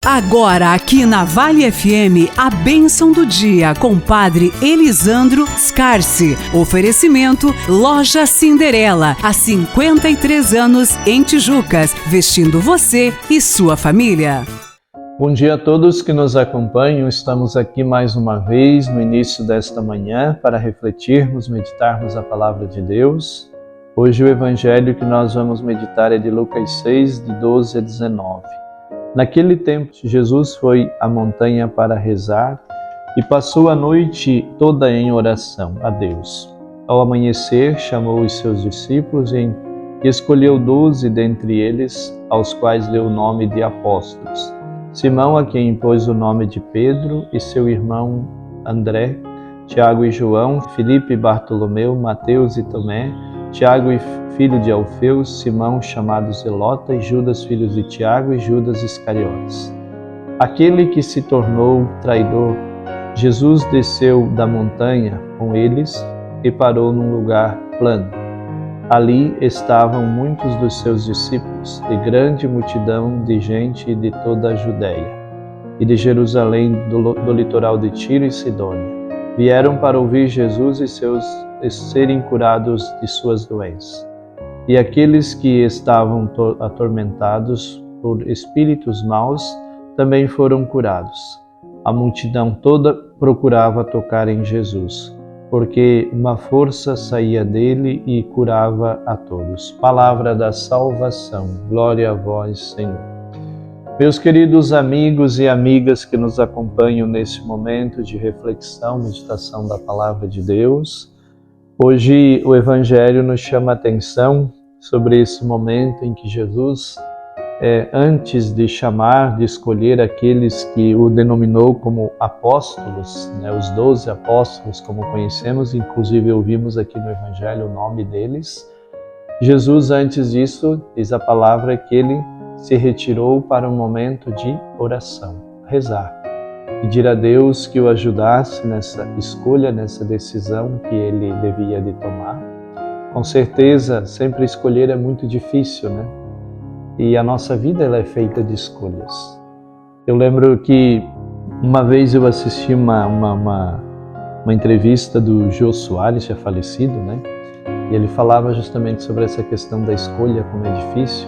Agora aqui na Vale FM, a bênção do dia com o Padre Elisandro Scarsi. Oferecimento Loja Cinderela, há 53 anos em Tijucas, vestindo você e sua família. Bom dia a todos que nos acompanham. Estamos aqui mais uma vez no início desta manhã para refletirmos, meditarmos a palavra de Deus. Hoje o evangelho que nós vamos meditar é de Lucas 6, de 12 a 19. Naquele tempo, Jesus foi à montanha para rezar e passou a noite toda em oração a Deus. Ao amanhecer, chamou os seus discípulos e escolheu 12 dentre eles, aos quais deu o nome de apóstolos. Simão, a quem impôs o nome de Pedro, e seu irmão André, Tiago e João, Filipe e Bartolomeu, Mateus e Tomé, Tiago, filho de Alfeu, Simão, chamado Zelota, e Judas, filho de Tiago, e Judas Iscariotes. Aquele que se tornou traidor. Jesus desceu da montanha com eles e parou num lugar plano. Ali estavam muitos dos seus discípulos, e grande multidão de gente de toda a Judéia, e de Jerusalém, do litoral de Tiro e Sidônia. Vieram para ouvir Jesus e serem curados de suas doenças. E aqueles que estavam atormentados por espíritos maus também foram curados. A multidão toda procurava tocar em Jesus, porque uma força saía dele e curava a todos. Palavra da salvação. Glória a vós, Senhor. Meus queridos amigos e amigas que nos acompanham nesse momento de reflexão, meditação da Palavra de Deus, hoje o Evangelho nos chama a atenção sobre esse momento em que Jesus, antes de chamar, de escolher aqueles que o denominou como apóstolos, os 12 apóstolos, como conhecemos, inclusive ouvimos aqui no Evangelho o nome deles, Jesus, antes disso, diz a palavra que ele se retirou para um momento de oração, rezar, pedir a Deus que o ajudasse nessa escolha, nessa decisão que ele devia de tomar. Com certeza, sempre escolher é muito difícil, né? E a nossa vida ela é feita de escolhas. Eu lembro que uma vez eu assisti uma entrevista do Jô Soares, já falecido, né? E ele falava justamente sobre essa questão da escolha, como é difícil.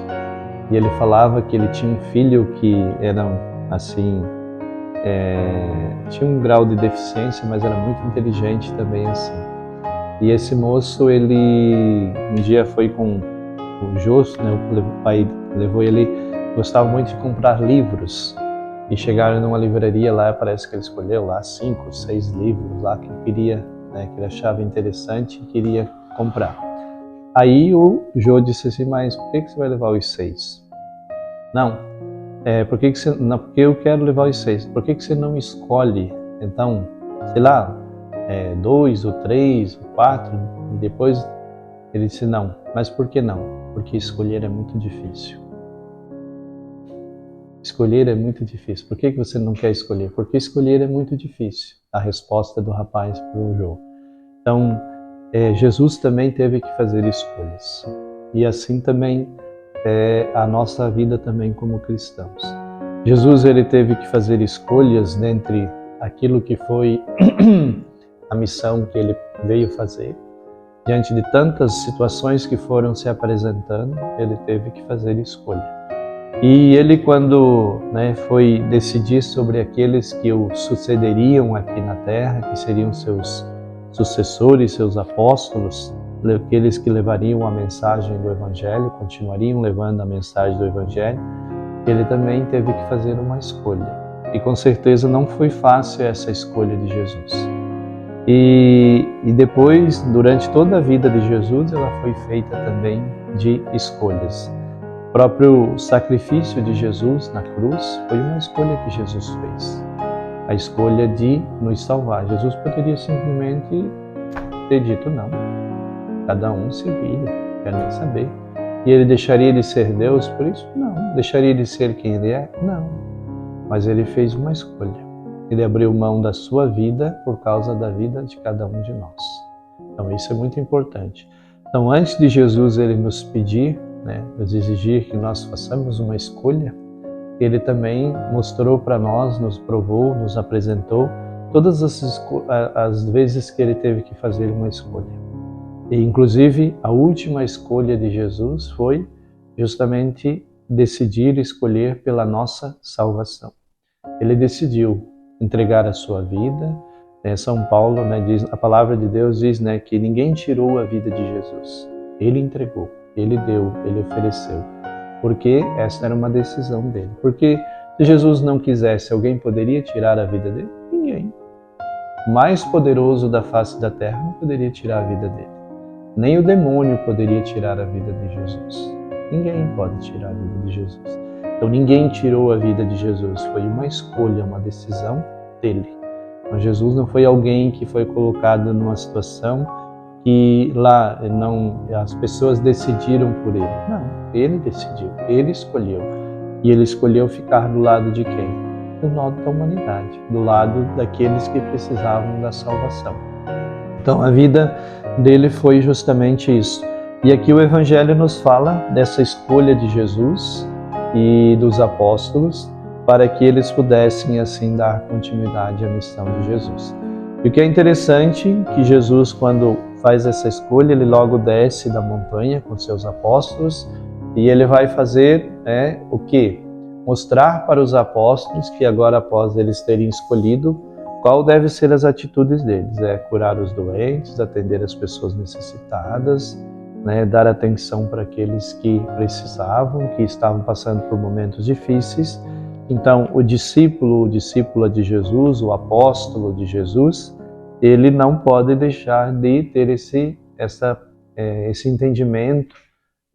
E ele falava que ele tinha um filho que era assim, tinha um grau de deficiência, mas era muito inteligente também assim. E esse moço, ele um dia foi com o Jô, o pai levou ele, gostava muito de comprar livros. E chegaram numa livraria lá, parece que ele escolheu lá 5, 6 livros lá que ele queria, que ele achava interessante e queria comprar. Aí o Jô disse assim, mas por que você vai levar os 6? Não, porque eu quero levar os 6. Por que você não escolhe, então, sei lá, 2 ou 3 ou 4? E depois ele disse, não. Mas por que não? Porque escolher é muito difícil. Escolher é muito difícil. Por que você não quer escolher? Porque escolher é muito difícil. A resposta do rapaz para o Jô. Então, Jesus também teve que fazer escolhas. E assim também a nossa vida também como cristãos. Jesus ele teve que fazer escolhas dentre aquilo que foi a missão que ele veio fazer. Diante de tantas situações que foram se apresentando, ele teve que fazer escolha. E ele, quando foi decidir sobre aqueles que o sucederiam aqui na terra, que seriam seus sucessores, seus apóstolos, aqueles que levariam a mensagem do Evangelho, continuariam levando a mensagem do Evangelho, ele também teve que fazer uma escolha. E com certeza não foi fácil essa escolha de Jesus. E depois, durante toda a vida de Jesus, ela foi feita também de escolhas. O próprio sacrifício de Jesus na cruz foi uma escolha que Jesus fez. A escolha de nos salvar. Jesus poderia simplesmente ter dito não. Cada um se vira, quer nem saber. E ele deixaria de ser Deus por isso? Não. Deixaria de ser quem ele é? Não. Mas ele fez uma escolha. Ele abriu mão da sua vida por causa da vida de cada um de nós. Então isso é muito importante. Então antes de Jesus ele nos pedir, nos exigir que nós façamos uma escolha, ele também mostrou para nós, nos provou, nos apresentou todas as vezes que ele teve que fazer uma escolha. E, inclusive, a última escolha de Jesus foi justamente decidir escolher pela nossa salvação. Ele decidiu entregar a sua vida. São Paulo, diz, a palavra de Deus diz, que ninguém tirou a vida de Jesus. Ele entregou, ele deu, ele ofereceu. Porque essa era uma decisão dele. Porque se Jesus não quisesse, alguém poderia tirar a vida dele? Ninguém. O mais poderoso da face da terra não poderia tirar a vida dele. Nem o demônio poderia tirar a vida de Jesus. Ninguém pode tirar a vida de Jesus. Então ninguém tirou a vida de Jesus. Foi uma escolha, uma decisão dele. Mas Jesus não foi alguém que foi colocado numa situação que lá as pessoas decidiram por ele. Não, ele decidiu, ele escolheu. E ele escolheu ficar do lado de quem? Do lado da humanidade, do lado daqueles que precisavam da salvação. Então a vida dele foi justamente isso. E aqui o Evangelho nos fala dessa escolha de Jesus e dos apóstolos para que eles pudessem assim dar continuidade à missão de Jesus. E o que é interessante que Jesus, quando faz essa escolha, ele logo desce da montanha com seus apóstolos e ele vai fazer o quê? Mostrar para os apóstolos que agora, após eles terem escolhido, qual deve ser as atitudes deles. Curar os doentes, atender as pessoas necessitadas, dar atenção para aqueles que precisavam, que estavam passando por momentos difíceis. Então, o discípula de Jesus, o apóstolo de Jesus, ele não pode deixar de ter esse entendimento,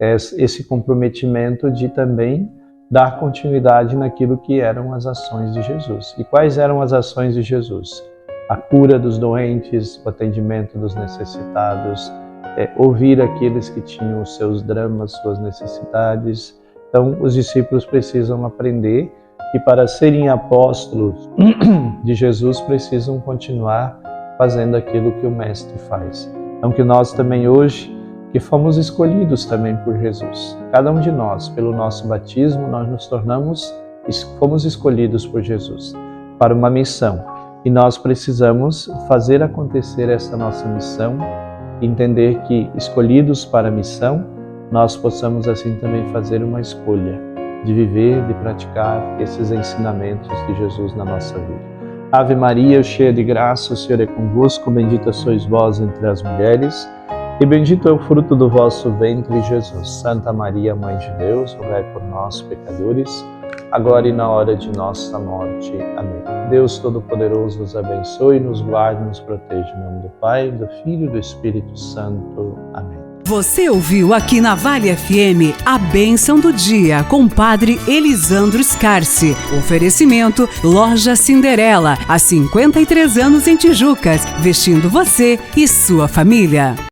esse comprometimento de também dar continuidade naquilo que eram as ações de Jesus. E quais eram as ações de Jesus? A cura dos doentes, o atendimento dos necessitados, ouvir aqueles que tinham os seus dramas, suas necessidades. Então, os discípulos precisam aprender que para serem apóstolos de Jesus precisam continuar fazendo aquilo que o Mestre faz. Então, que nós também hoje, que fomos escolhidos também por Jesus, cada um de nós, pelo nosso batismo, nós fomos escolhidos por Jesus para uma missão. E nós precisamos fazer acontecer essa nossa missão, entender que, escolhidos para a missão, nós possamos assim também fazer uma escolha de viver, de praticar esses ensinamentos de Jesus na nossa vida. Ave Maria, cheia de graça, o Senhor é convosco, bendita sois vós entre as mulheres, e bendito é o fruto do vosso ventre, Jesus. Santa Maria, Mãe de Deus, rogai por nós, pecadores, agora e na hora de nossa morte. Amém. Deus Todo-Poderoso nos abençoe, nos guarde, nos proteja. Em nome do Pai, do Filho e do Espírito Santo. Amém. Você ouviu aqui na Vale FM a Bênção do Dia com Padre Elisandro Scarsi. Oferecimento Loja Cinderela, há 53 anos em Tijucas, vestindo você e sua família.